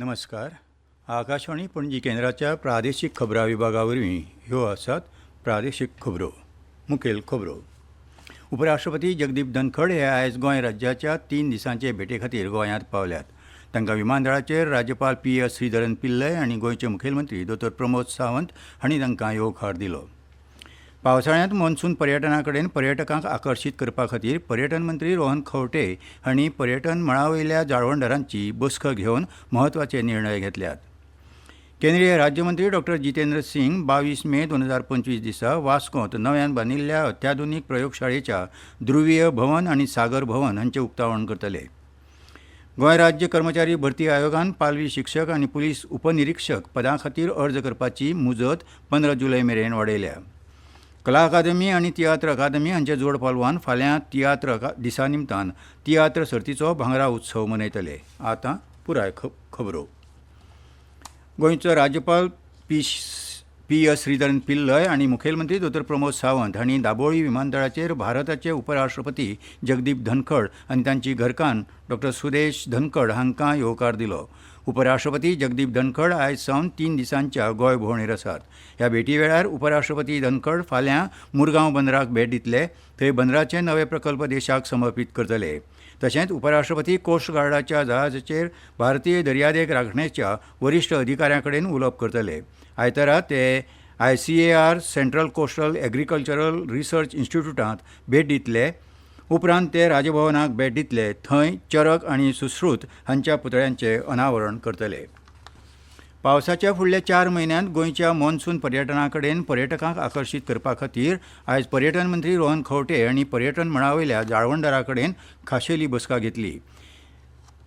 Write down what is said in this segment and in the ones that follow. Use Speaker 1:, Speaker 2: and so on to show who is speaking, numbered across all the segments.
Speaker 1: नमस्कार. आकाशवाणी पणजी केंद्राच्या प्रादेशीक खबरां विभागावरवीं ह्यो आसात प्रादेशीक खबरो. मुखेल खबरो. उपराष्ट्रपती जगदीप धनखड हे आयज गोंय राज्याच्या 3 दिसांचे भेटे खातीर गोंयांत पावल्यात. तांकां विमानतळाचेर राज्यपाल PS श्रीधरन पिल्लय आनी गोंयचे मुखेलमंत्री डॉ प्रमोद सावंत हांणी तांकां येवकार दिलो. पावसाळ्यांत मॉन्सून पर्यटना कडेन पर्यटकांक आकर्शीत करपा खातीर पर्यटन मंत्री रोहन खंवटे हांणी पर्यटन मळावयल्या जाळवणदारांची बसका घेवन म्हत्वाचे निर्णय घेतल्यात. केंद्रीय राज्यमंत्री डॉ जितेंद्र सिंग 22 मे 2025 दिसा वास्कोंत नव्यान बांदिल्ल्या अत्याधुनीक प्रयोगशाळेच्या ध्रुवीय भवन आनी सागर भवन हांचें उक्तावण करतले. गोंय राज्य कर्मचारी भरती आयोगान पालवी शिक्षक आनी पुलीस उपनिरीक्षक पदां खातीर अर्ज करपाची मुजत 15 जुलय मेरेन वाडयल्या. कला अकादमी आनी तियात्र अकादमी हांचे जोड पालवान फाल्यां तियात्र दिसा निमतान तियात्र सर्तीचो भांगरा उत्सव मनयतले. आतां पुराय खबरो. गोंयचो राज्यपाल PS श्रीधरन पिल्लय आनी मुखेलमंत्री डॉ प्रमोद सावंत हांणी दाबोळी विमानतळाचेर भारताचे उपराष्ट्रपती जगदीप धनखड आनी तांची घरकान्न डॉ सुदेश धनखड हांकां येवकार दिलो. उपराष्ट्रपती जगदीप धनखड आयज सावन 3 दिसांच्या गोंय भोंवडेर आसात. ह्या भेटी वेळार उपराष्ट्रपती धनखड फाल्यां मुरगांव बंदराक भेट दितले. थंय बंदराचे नवे प्रकल्प देशाक समर्पीत करतले. तशेंच उपराष्ट्रपती कोस्ट गार्डाच्या जहाजाचेर भारतीय दर्यादेग राखणेच्या वरिश्ठ अधिकाऱ्यां कडेन उलोवप करतले. आयतारा ते ICAR central coastal agricultural research इन्स्टिट्यूटांत भेट दितले. उपरांत ते राजभवनाक भेट दितले. थंय चरक आनी सुश्रुत हांच्या पुतळ्यांचें अनावरण करतले. पावसाच्या फुडल्या 4 म्हयन्यांत गोंयच्या मॉन्सून पर्यटना कडेन पर्यटकांक आकर्शीत करपा खातीर आयज पर्यटन मंत्री रोहन खंवटे हांणी पर्यटन मळावयल्या जाळवणदारां कडेन खाशेली बसका घेतली.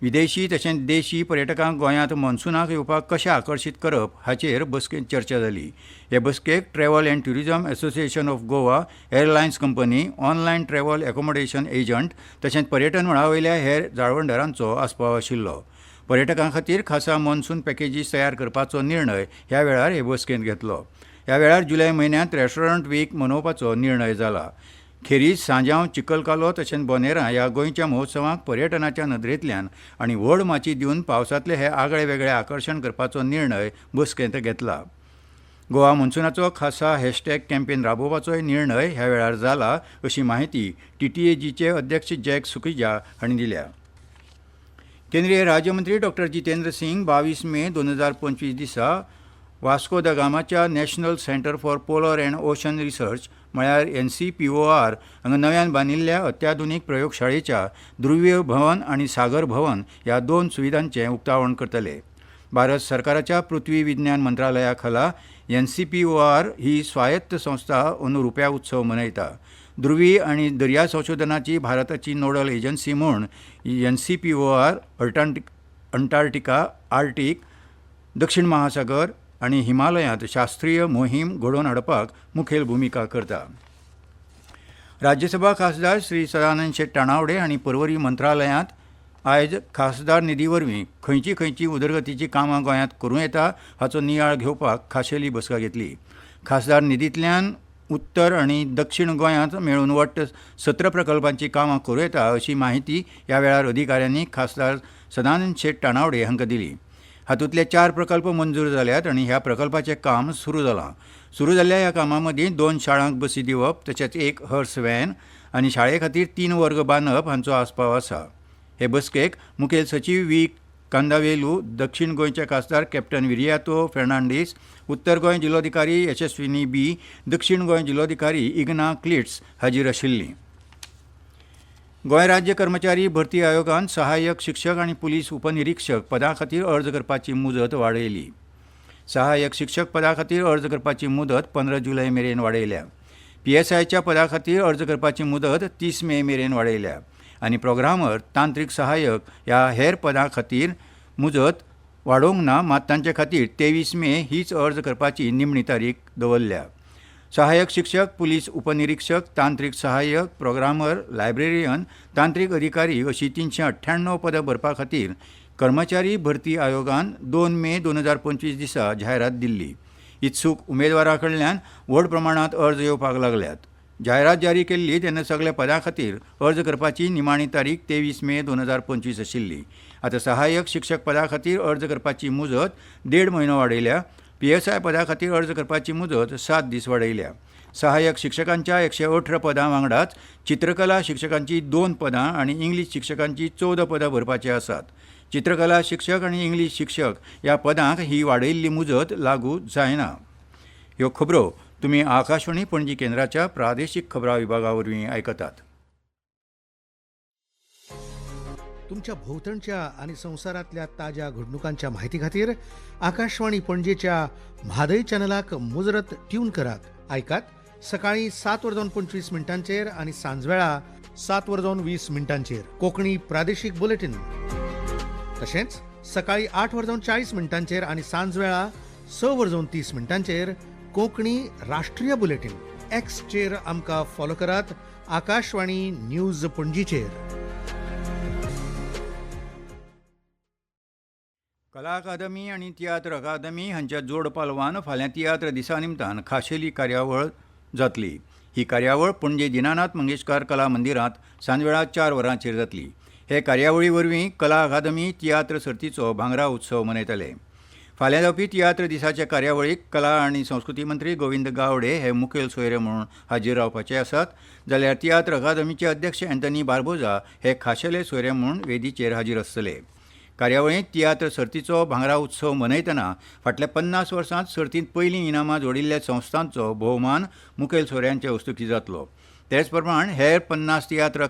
Speaker 1: विदेशी तशेंच देशी पर्यटकांक गोंयांत मॉन्सूनाक येवपाक कशें आकर्शीत करप हाचेर बसकेंत चर्चा जाली. हे बसकेक travel and tourism association of Goa, airlines company, online travel accommodation agent तशेंच पर्यटन मळावयल्या हेर जाळवणदारांचो आस्पाव आशिल्लो. पर्यटकां खातीर खासा मॉन्सून पॅकेजीस तयार करपाचो निर्णय ह्या वेळार हे बसकेंत घेतलो. ह्या वेळार जुलय म्हयन्यांत रेस्टॉरंट वीक मनोवपाचो निर्णय जाला. खेरीज सांजांव, चिखलकालो तशेंच बोनेरां ह्या गोंयच्या महोत्सवांक पर्यटनाच्या नदरेंतल्यान आनी व्हड माची दिवन पावसांतले हे आगळे वेगळे आकर्शण करपाचो निर्णय बसकेंत घेतला. गोवा मॉन्सूनाचो खासा हॅशटॅग कॅम्पेन राबोवपाचोय निर्णय ह्या वेळार जाला अशी माहिती TTAGचे अध्यक्ष जॅक सुकिजा हांणी दिल्या. केंद्रीय राज्यमंत्री डॉ जितेंद्र सिंग 22 मे 2025 दिसा वास्को द गामाच्या national centre for polar and ocean research म्हळ्यार NCPOR हांगा नव्यान बांदिल्ल्या अत्याधुनीक प्रयोगशाळेच्या ध्रुवीय भवन आनी सागर भवन ह्या 2 सुविधांचें उक्तावण करतले. भारत सरकाराच्या पृथ्वी विज्ञान मंत्रालया खाला NCPOR ही स्वायत्त संस्था अंदू रुप्या उत्सव मनयता. ध्रुवी आनी दर्या संशोधनाची भारताची नोडल एजन्सी म्हूण NCPOR अंटार्क्टिका, आर्क्टीक, दक्षिण महासागर आनी हिमालयांत शास्त्रीय मोहीम घडोवन हाडपाक मुखेल भुमिका करता. राज्यसभा खासदार श्री सदानंद शेट टाणावडे हांणी पर्वरी मंत्रालयांत आयज खासदार निधी वरवीं खंयची उदरगतीची कामां गोंयांत करूं येता हाचो नियाळ घेवपाक खाशेली बसका घेतली. खासदार निधींतल्यान उत्तर आनी दक्षिण गोंयांत मेळून वट्ट 17 प्रकल्पांची कामां करूं येता अशी माहिती ह्या वेळार अधिकाऱ्यांनी खासदार सदानंद शेट टाणावडे हांकां दिली. हातूंतले 4 प्रकल्प मंजूर जाल्यात आनी ह्या प्रकल्पाचें काम सुरू जालां. सुरू जाल्ल्या ह्या कामां मदीं 2 शाळांक बसी दिवप तशेंच 1 हर्स व्हॅन आनी शाळे खातीर 3 वर्ग बांदप हांचो आस्पाव आसा. हे बसकेक मुखेल सचीव V कांदावेलू, दक्षिण गोंयचे खासदार कॅप्टन विरियातो फेर्नांडीस, उत्तर गोंय जिल्लोधिकारी यशस्विनी B, दक्षिण गोंय जिल्लोधिकारी इग्ना क्लिट्स हाजीर आशिल्लीं. गोंय राज्य कर्मचारी भरती आयोगान सहाय्यक शिक्षक आनी पुलीस उपनिरीक्षक पदां खातीर अर्ज करपाची मुजत वाडयली. सहाय्यक शिक्षक पदा खातीर अर्ज करपाची मुदत 15 जुलय मेरेन वाडयल्या. PSIच्या पदा खातीर अर्ज करपाची मुदत 30 मे मेरेन वाडयल्या आनी प्रोग्रामर, तांत्रीक सहाय्यक ह्या हेर पदां खातीर मुजत वाडोवंक ना, मात तांचे खातीर 23 मे हीच अर्ज करपाची निमणी तारीख दवरल्या. सहाय्यक शिक्षक, पुलीस उपनिरीक्षक, तांत्रीक सहाय्यक, प्रोग्रामर, लायब्रेरियन, तांत्रीक अधिकारी अशी 398 पदां भरपा खातीर कर्मचारी भरती आयोगान 2 मे 2025 दिसा जायरात दिल्ली. इत्सूक उमेदवारां कडल्यान व्हड प्रमाणांत अर्ज येवपाक लागल्यात. जायरात जारी केल्ली तेन्ना सगळ्या पदां खातीर अर्ज करपाची निमाणी तारीख 23 मे 2025 आशिल्ली आतां सहाय्यक शिक्षक पदा खातीर अर्ज करपाची मुजत 1.5 म्हयनो वाडयल्या. PSI पदा खातीर अर्ज करपाची मुजत 7 दीस वाडयल्या. सहाय्यक शिक्षकांच्या 118 पदां वांगडाच चित्रकला शिक्षकांची 2 पदां आनी इंग्लीश शिक्षकांची 14 पदां भरपाची आसात. चित्रकला शिक्षक आनी इंग्लीश शिक्षक ह्या पदांक ही वाडयिल्ली मुजत लागू जायना. ह्यो खबरो तुमी आकाशवाणी पणजी केंद्राच्या प्रादेशीक खबरां विभागा वरवीं आयकतात.
Speaker 2: तुमच्या भोवतणच्या आणि संवसारांतल्या ताज्या घडणुकांच्या म्हायती खातीर आकाशवाणी पणजेच्या म्हादय चॅनलाक मुजरत ट्यून करात. आयकात सकाळीं 7:25 आनी सांजवेळा 7:20 कोंकणी प्रादेशीक बुलेटिन. तशेंच सकाळीं 8:40 आनी सांजवेळा 6:30 कोंकणी राष्ट्रीय बुलेटिन. एक्सचेर आमकां फॉलो करात. आकाशवाणी न्यूज पणजीचेर.
Speaker 1: कला अकादमी आनी तियात्र अकादमी हांच्या जोड पालवान फाल्यां तियात्र दिसा निमतान खाशेली कार्यावळ जातली. ही कार्यावळ पणजे दिनानाथ मंगेशकार कला मंदिरांत सांजवेळा 4 वरांचेर जातली. हे कार्यावळी वरवीं कला अकादमी तियात्र सर्तीचो भांगरा उत्सव मनयतले. फाल्यां जावपी तियात्र दिसाचे कार्यावळीक कला आनी संस्कृती मंत्री गोविंद गावडे हे मुखेल सोयरे म्हणून हाजीर रावपाचे आसात. जाल्यार तियात्र अकादमीचे अध्यक्ष अँथनी बार्बोजा हे खाशेले सोयरे म्हणून वेदीचेर हाजीर आसतले. कार्यावळींत तियात्र सर्तीचो भांगरा उत्सव मनयतना फाटल्या 50 वर्सांत सर्तींत पयलीं इनामां जोडिल्ल्या संस्थांचो भोवमान मुखेल सोयऱ्यांचे हस्तुकी जातलो. तेच प्रमाण हेर 50 तियात्र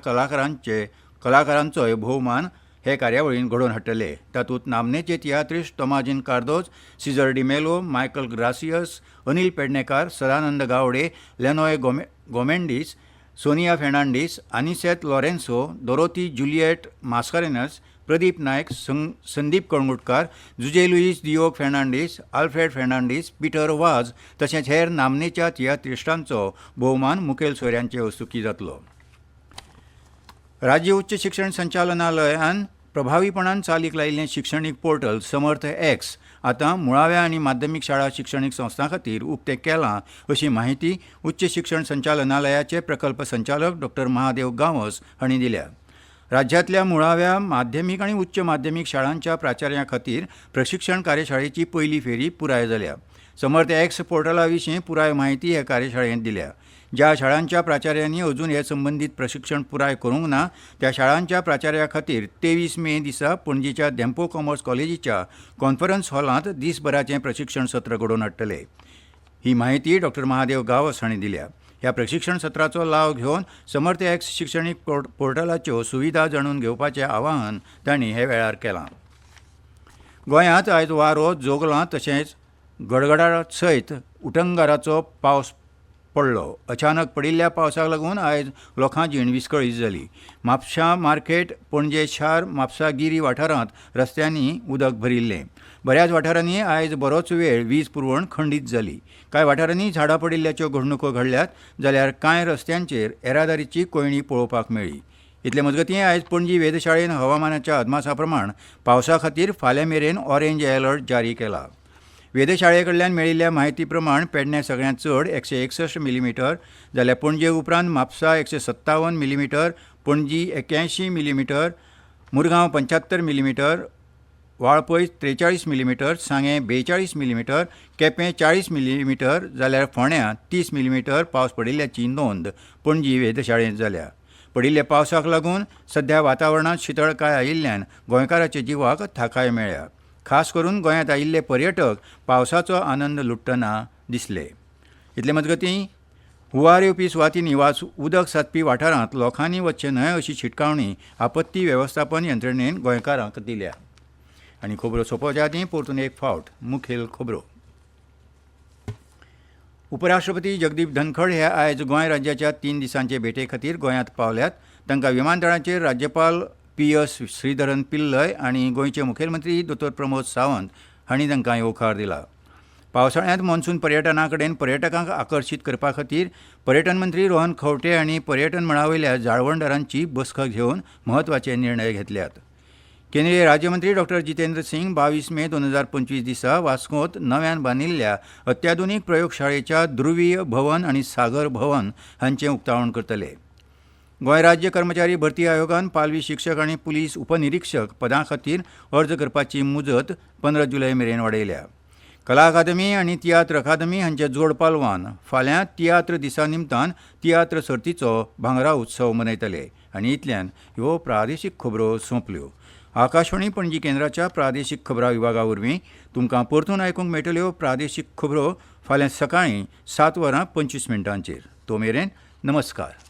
Speaker 1: कलाकारांचोय भोवमान हे कार्यावळींत घडोवन हाडटले. तातूंत नामनेचे तियात्रिस्ट तोमाजीन कार्दोज, सिजर डिमेलो, मायकल ग्रासियस, अनिल पेडणेकार, सदानंद गावडे, लेनोय गोमेंडीस, सोनिया फेर्नांडीस, आनिसेत लॉरेन्सो, दोरोथी जुलिएट मास्कारेनस, प्रदीप नायक, संदीप कळंगुटकार, जुजे लुईस दियोग फेर्नांडीस, आल्फ्रेड फेर्नांडीस, पीटर वाज तशेंच हेर नामनेच्या तियात्रिस्टांचो भोवमान मुखेल सोयऱ्यांचे हस्तुकी जातलो. राज्य उच्च शिक्षण संचालनालयान प्रभावीपणान चालीक लायिल्लें शिक्षणीक पोर्टल समर्थ एक्स आतां मुळाव्या आनी माध्यमीक शाळा शिक्षणीक संस्थां खातीर उक्तें केलां अशी माहिती उच्च शिक्षण संचालनालयाचे प्रकल्प संचालक डॉ. महादेव गांवस हांणी दिल्या. राज्यांतल्या मुळाव्या माध्यमीक आनी उच्च माध्यमीक शाळांच्या प्राचार्यां खातीर प्रशिक्षण कार्यशाळेची पयली फेरी पुराय जाल्या. समर्थ एक्स पोर्टला विशीं पुराय माहिती हे कार्यशाळेंत दिल्या. ज्या शाळांच्या प्राचार्यांनी अजून हे संबंदीत प्रशिक्षण पुराय करूंक ना त्या शाळांच्या प्राचार्यां खातीर 23 मे दिसा पणजीच्या धेंपो कॉमर्स कॉलेजीच्या कॉन्फरन्स हॉलांत दिसभराचें प्रशिक्षण सत्र घडोवन हाडटले. ही माहिती डॉ. महादेव गांवस हांणी दिल्या. ह्या प्रशिक्षण सत्राचो लाव घेवन समर्थ एक्स शिक्षणीक पोर्टलाच्यो सुविधा जाणून घेवपाचें आवाहन तांणी हे वेळार केलां. गोंयांत आयज वारो जोगलां तशेंच गडगडाट सयत उटंगाराचो पावस पडलो. अचानक पडिल्ल्या पावसाक लागून आयज लोकां जीण विस्कळीत जाली. म्हापशां मार्केट, पणजे शार, म्हापसा गिरी वाठारांत रस्त्यांनी उदक भरिल्लें. बऱ्याच वाठारांनी आयज बरोच वेळ वीज पुरवण खंडीत जाली. कांय वाठारांनी झाडां पडिल्ल्याच्यो घडणुको घडल्यात जाल्यार कांय रस्त्यांचेर येरादारीची कोयणी पळोवपाक मेळ्ळी. इतले मजगतीं आयज पणजी वेधशाळेन हवामानाच्या अदमासा प्रमाण पावसा खातीर फाल्यां मेरेन ऑरेंज अलर्ट जारी केला. वेधशाळे कडल्यान मेळिल्ल्या म्हायती प्रमाण पेडण्यां सगळ्यांत चड 161 मिलीमीटर जाल्यार पणजे उपरांत Mapusa 157 millimetre, Panaji 81 millimetre, Mormugao 75 millimetre, Valpoi 43 millimetre, Sanguem 42 millimetre, Quepem 40 millimetre जाल्यार फोंड्यां 30 मिलीमीटर पावस पडिल्ल्याची नोंद पणजी वेधशाळेंत जाल्या. पडिल्ल्या पावसाक लागून सध्या वातावरणांत शितळकाय आयिल्ल्यान गोंयकाराच्या जिवाक थाकाय मेळ्ळ्या. खास करून गोंयांत आयिल्ले पर्यटक पावसाचो आनंद लुटतना दिसले. इतले मजगतीं हुंवार येवपी सुवातींनी वा उदक साचपी वाठारांत लोकांनी वचचे न्हय अशी शिटकावणी आपत्ती वेवस्थापन यंत्रणेन गोंयकारांक दिल्या. आनी खबरो सोंपोवचे आदीं परतून एक फावट मुखेल खबरो. उपराष्ट्रपती जगदीप धनखड हे आयज गोंय राज्याच्या 3 दिसांचे भेटे खातीर गोंयांत पावल्यात. तांकां विमानतळाचेर राज्यपाल PS श्रीधरन पिल्लय आनी गोंयचे मुखेलमंत्री दोतोर प्रमोद सावंत हांणी तांकां येवकार दिला. पावसाळ्यांत मॉन्सून पर्यटना कडेन पर्यटकांक आकर्शीत करपा खातीर पर्यटन मंत्री रोहन खंवटे हांणी पर्यटन मळावयल्या जाळवणदारांची बसका घेवन म्हत्वाचे निर्णय घेतल्यात. केंद्रीय राज्यमंत्री डॉ. जितेंद्र सिंग 22 मे 2025 दिसा वास्कोंत नव्यान बांदिल्ल्या अत्याधुनीक प्रयोगशाळेच्या ध्रुवीय भवन आनी सागर भवन हांचें उक्तावण करतले. गोंय राज्य कर्मचारी भरती आयोगान पालवी शिक्षक आनी पुलीस उपनिरीक्षक पदां खातीर अर्ज करपाची मुजत 15 जुलय मेरेन वाडयल्या. कला अकादमी आनी तियात्र अकादमी हांचे जोड पालवान फाल्यां तियात्र दिसा निमतान तियात्र सर्तीचो भांगरा उत्सव मनयतले. आनी इतल्यान ह्यो प्रादेशीक खबरो सोंपल्यो. आकाशवाणी पणजी केंद्राच्या प्रादेशीक खबरां विभागा वरवीं तुमकां परतून आयकूंक मेळटल्यो प्रादेशीक खबरो फाल्यां सकाळीं 7:25 तो मेरेन नमस्कार.